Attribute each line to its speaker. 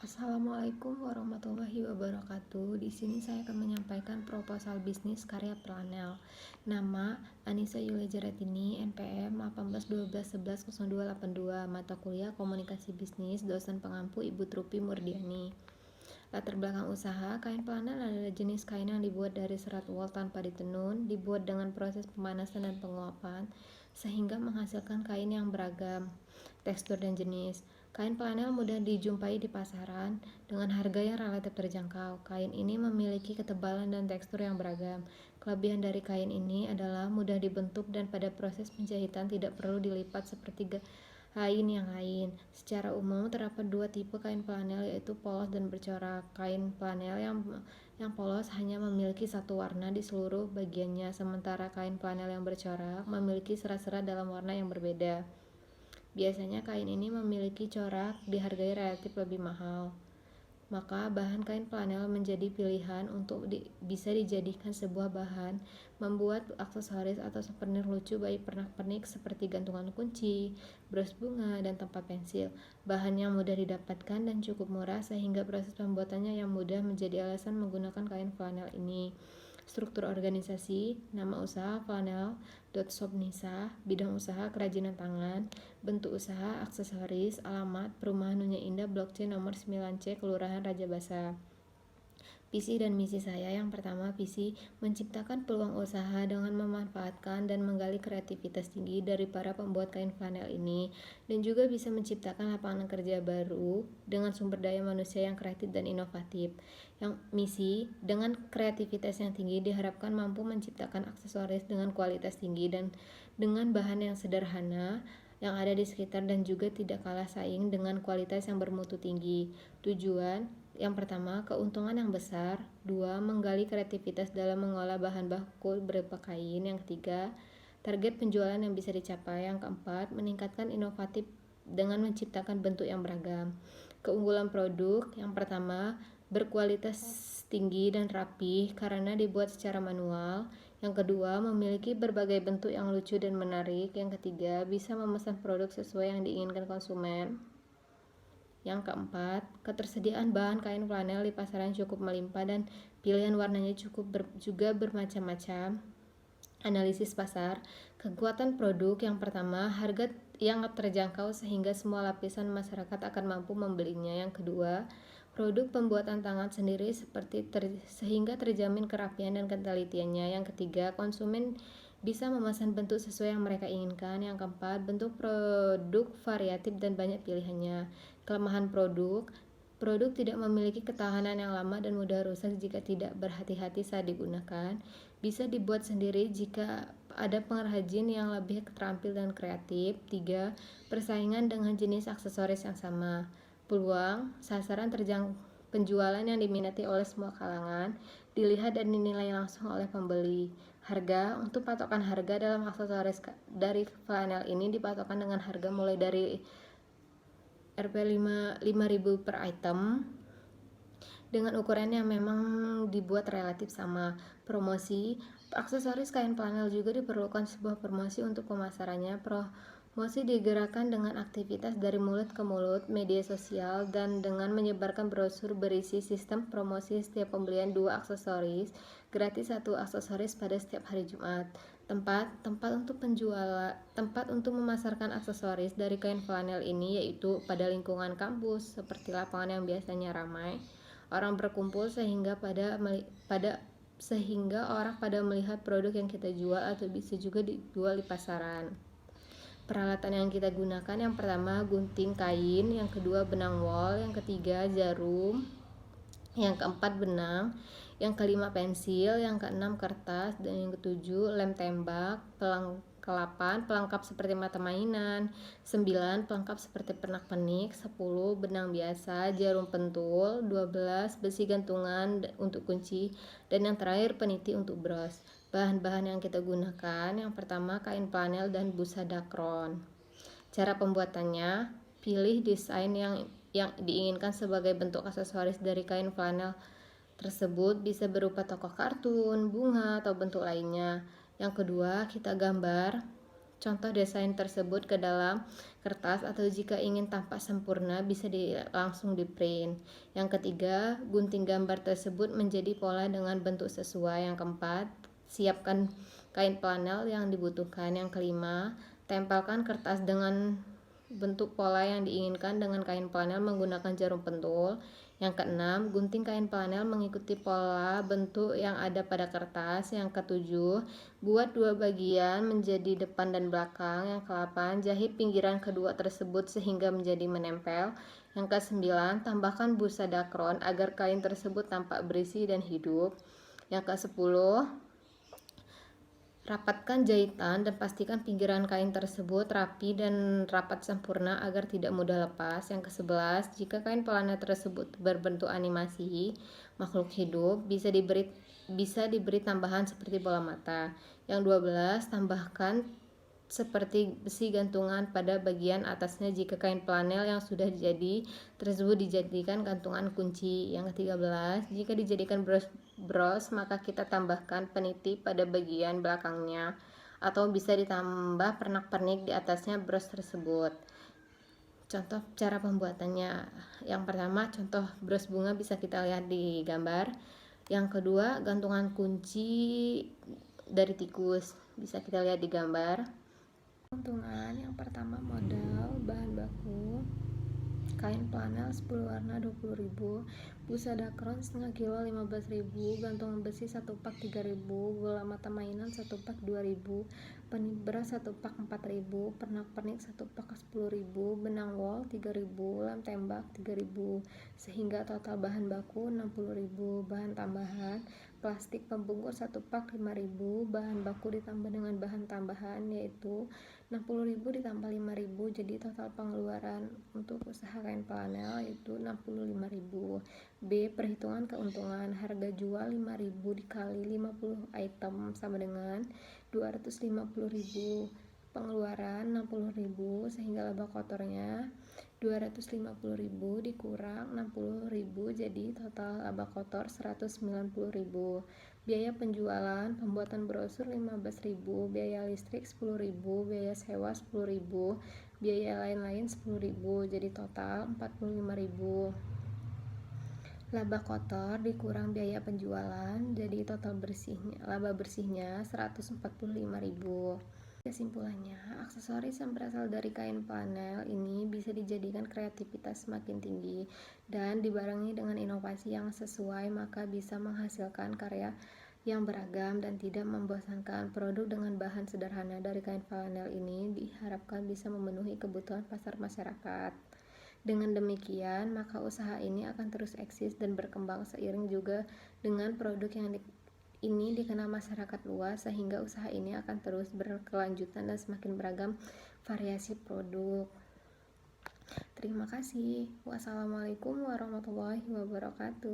Speaker 1: Assalamualaikum warahmatullahi wabarakatuh. Di sini saya akan menyampaikan proposal bisnis karya Planel. Nama Anissa Yulia Jaratini, NPM 1812110282, mata kuliah Komunikasi Bisnis, dosen pengampu Ibu Trupi Murdiani. Latar belakang usaha, kain Planel adalah jenis kain yang dibuat dari serat wol tanpa ditenun, dibuat dengan proses pemanasan dan penguapan, sehingga menghasilkan kain yang beragam tekstur dan jenis. Kain Planel mudah dijumpai di pasaran dengan harga yang relatif terjangkau. Kain ini memiliki ketebalan dan tekstur yang beragam. Kelebihan dari kain ini adalah mudah dibentuk dan pada proses penjahitan tidak perlu dilipat seperti kain yang lain. Secara umum terdapat dua tipe kain Planel, yaitu polos dan bercorak. Kain Planel yang polos hanya memiliki satu warna di seluruh bagiannya, sementara kain Planel yang bercorak memiliki serat-serat dalam warna yang berbeda. Biasanya kain ini memiliki corak dihargai relatif lebih mahal. Maka bahan kain Planel menjadi pilihan untuk bisa dijadikan sebuah bahan membuat aksesoris atau souvenir lucu baik pernak-pernik seperti gantungan kunci, bros bunga, dan tempat pensil. Bahannya mudah didapatkan dan cukup murah sehingga proses pembuatannya yang mudah menjadi alasan menggunakan kain Planel ini. Struktur organisasi, nama usaha Planel.shop Nisa, bidang usaha kerajinan tangan, bentuk usaha aksesoris, alamat Perumahan Nunya Indah, Blok C nomor 9C, Kelurahan Rajabasa. Visi dan misi saya, yang pertama, visi menciptakan peluang usaha dengan memanfaatkan dan menggali kreativitas tinggi dari para pembuat kain flanel ini, dan juga bisa menciptakan lapangan kerja baru dengan sumber daya manusia yang kreatif dan inovatif. Yang misi, dengan kreativitas yang tinggi diharapkan mampu menciptakan aksesoris dengan kualitas tinggi dan dengan bahan yang sederhana yang ada di sekitar dan juga tidak kalah saing dengan kualitas yang bermutu tinggi. Tujuan yang pertama, keuntungan yang besar. Dua, menggali kreativitas dalam mengolah bahan baku berupa kain. Yang ketiga, target penjualan yang bisa dicapai. Yang keempat, meningkatkan inovatif dengan menciptakan bentuk yang beragam. Keunggulan produk, yang pertama, berkualitas tinggi dan rapi karena dibuat secara manual. Yang kedua, memiliki berbagai bentuk yang lucu dan menarik. Yang ketiga, bisa memesan produk sesuai yang diinginkan konsumen. Yang keempat, ketersediaan bahan kain flanel di pasaran cukup melimpah dan pilihan warnanya juga bermacam-macam. Analisis pasar, kekuatan produk. Yang pertama, harga yang terjangkau sehingga semua lapisan masyarakat akan mampu membelinya. Yang kedua, produk pembuatan tangan sendiri sehingga terjamin kerapian dan ketelitiannya. Yang ketiga, konsumen bisa memesan bentuk sesuai yang mereka inginkan. Yang keempat, bentuk produk variatif dan banyak pilihannya. Kelemahan produk tidak memiliki ketahanan yang lama dan mudah rusak jika tidak berhati-hati saat digunakan. Bisa dibuat sendiri jika ada pengrajin yang lebih terampil dan kreatif. 3. Persaingan dengan jenis aksesoris yang sama. Peluang, sasaran penjualan yang diminati oleh semua kalangan, dilihat dan dinilai langsung oleh pembeli. Harga, untuk patokan harga dalam aksesoris dari flanel ini dipatokkan dengan harga mulai dari Rp 5.000 per item dengan ukuran yang memang dibuat relatif sama. Promosi, aksesoris kain flanel juga diperlukan sebuah promosi untuk pemasarannya. Promosi digerakkan dengan aktivitas dari mulut ke mulut, media sosial, dan dengan menyebarkan brosur berisi sistem promosi setiap pembelian 2 aksesoris, gratis 1 aksesoris pada setiap hari Jumat. Tempat untuk memasarkan aksesoris dari kain flanel ini yaitu pada lingkungan kampus seperti lapangan yang biasanya ramai orang berkumpul sehingga orang pada melihat produk yang kita jual atau bisa juga dijual di pasaran. Peralatan yang kita gunakan, yang pertama gunting kain, yang kedua benang wol, yang ketiga jarum, yang keempat benang, yang kelima pensil, yang keenam kertas, dan yang ketujuh lem tembak, pelengkap seperti mata mainan, 9 pelengkap seperti pernak-pernik, 10 benang biasa, jarum pentul, 12 besi gantungan untuk kunci, dan yang terakhir peniti untuk bros. Bahan-bahan yang kita gunakan, yang pertama kain flanel dan busa dakron. Cara pembuatannya, pilih desain yang diinginkan sebagai bentuk aksesoris dari kain flanel tersebut, bisa berupa tokoh kartun, bunga, atau bentuk lainnya. Yang kedua, kita gambar contoh desain tersebut ke dalam kertas, atau jika ingin tampak sempurna bisa langsung di print. Yang ketiga, gunting gambar tersebut menjadi pola dengan bentuk sesuai. Yang keempat, siapkan kain flanel yang dibutuhkan. Yang kelima, tempelkan kertas dengan bentuk pola yang diinginkan dengan kain flanel menggunakan jarum pentul. Yang keenam, gunting kain flanel mengikuti pola bentuk yang ada pada kertas. Yang ketujuh, buat dua bagian menjadi depan dan belakang. Yang ke-8, jahit pinggiran kedua tersebut sehingga menjadi menempel. Yang ke-9, tambahkan busa dakron agar kain tersebut tampak berisi dan hidup. Yang ke-10, rapatkan jahitan dan pastikan pinggiran kain tersebut rapi dan rapat sempurna agar tidak mudah lepas. Yang ke-11, jika kain pelana tersebut berbentuk animasi makhluk hidup, bisa diberi tambahan seperti bola mata. Yang 12, tambahkan seperti besi gantungan pada bagian atasnya jika kain flanel yang sudah jadi tersebut dijadikan gantungan kunci. Yang ke-13, jika dijadikan bros maka kita tambahkan peniti pada bagian belakangnya, atau bisa ditambah pernak-pernik di atasnya bros tersebut. Contoh cara pembuatannya, yang pertama contoh bros bunga bisa kita lihat di gambar. Yang kedua, gantungan kunci dari tikus bisa kita lihat di gambar. Keuntungan yang pertama, modal, bahan baku, kain flanel 10 warna 20.000, busa dakron setengah kilo 15.000, gantungan besi 1 pak 3.000, bola mata mainan 1 pak 2.000, penit beras 1 pak 4.000, pernak-pernik 1 pak 10.000, benang wol 3.000, lem tembak 3.000, sehingga total bahan baku 60.000. Bahan tambahan, plastik pembungkus 1 pak 5.000, bahan baku ditambah dengan bahan tambahan yaitu 60.000 ditambah 5.000, jadi total pengeluaran untuk usaha kain flanel yaitu 65.000. B. Perhitungan keuntungan, harga jual 5.000 dikali 50 item sama dengan 250.000, pengeluaran 60.000, sehingga laba kotornya 250.000 dikurang 60.000, jadi total laba kotor 190.000. Biaya penjualan, pembuatan brosur 15.000, biaya listrik 10.000, biaya sewa 10.000, biaya lain-lain 10.000, jadi total 45.000. Laba kotor dikurang biaya penjualan, jadi total laba bersihnya 145.000. Kesimpulannya, aksesoris yang berasal dari kain flanel ini bisa dijadikan kreativitas semakin tinggi dan dibarengi dengan inovasi yang sesuai, maka bisa menghasilkan karya yang beragam dan tidak membosankan. Produk dengan bahan sederhana dari kain flanel ini diharapkan bisa memenuhi kebutuhan pasar masyarakat. Dengan demikian, maka usaha ini akan terus eksis dan berkembang seiring juga dengan produk yang ini dikenal masyarakat luas, sehingga usaha ini akan terus berkelanjutan dan semakin beragam variasi produk. Terima kasih. Wassalamualaikum warahmatullahi wabarakatuh.